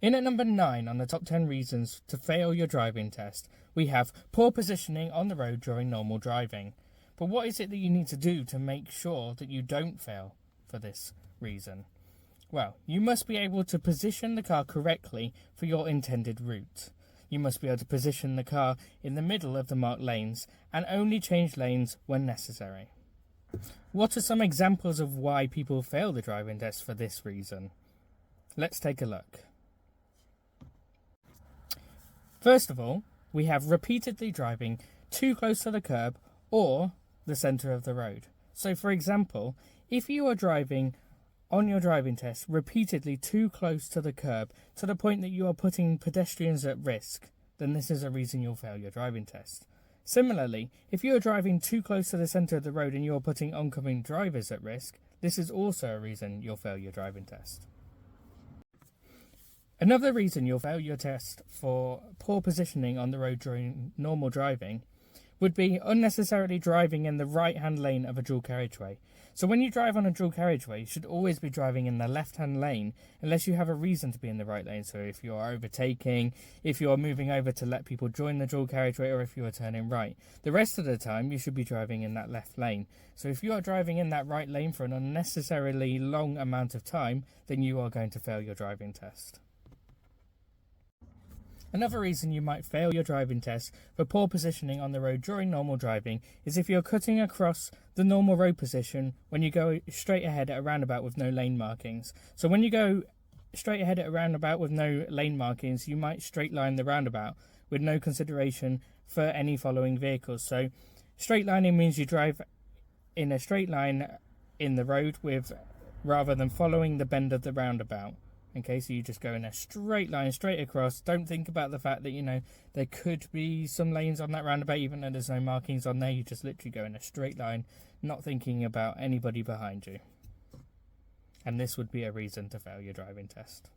In at number 9 on the top 10 reasons to fail your driving test, we have poor positioning on the road during normal driving. But what is it that you need to do to make sure that you don't fail for this reason? Well, you must be able to position the car correctly for your intended route. You must be able to position the car in the middle of the marked lanes and only change lanes when necessary. What are some examples of why people fail the driving test for this reason? Let's take a look. First of all, we have repeatedly driving too close to the curb or the centre of the road. So for example, if you are driving on your driving test repeatedly too close to the curb to the point that you are putting pedestrians at risk, then this is a reason you'll fail your driving test. Similarly, if you are driving too close to the centre of the road and you are putting oncoming drivers at risk, this is also a reason you'll fail your driving test. Another reason you'll fail your test for poor positioning on the road during normal driving would be unnecessarily driving in the right-hand lane of a dual carriageway. So when you drive on a dual carriageway, you should always be driving in the left-hand lane unless you have a reason to be in the right lane. So if you are overtaking, if you are moving over to let people join the dual carriageway, or if you are turning right. The rest of the time, you should be driving in that left lane. So if you are driving in that right lane for an unnecessarily long amount of time, then you are going to fail your driving test. Another reason you might fail your driving test for poor positioning on the road during normal driving is if you're cutting across the normal road position when you go straight ahead at a roundabout with no lane markings. So when you go straight ahead at a roundabout with no lane markings, you might straight line the roundabout with no consideration for any following vehicles. So straight lining means you drive in a straight line in the road rather than following the bend of the roundabout. Okay, so you just go in a straight line, straight across. Don't think about the fact that, there could be some lanes on that roundabout, even though there's no markings on there. You just literally go in a straight line, not thinking about anybody behind you. And this would be a reason to fail your driving test.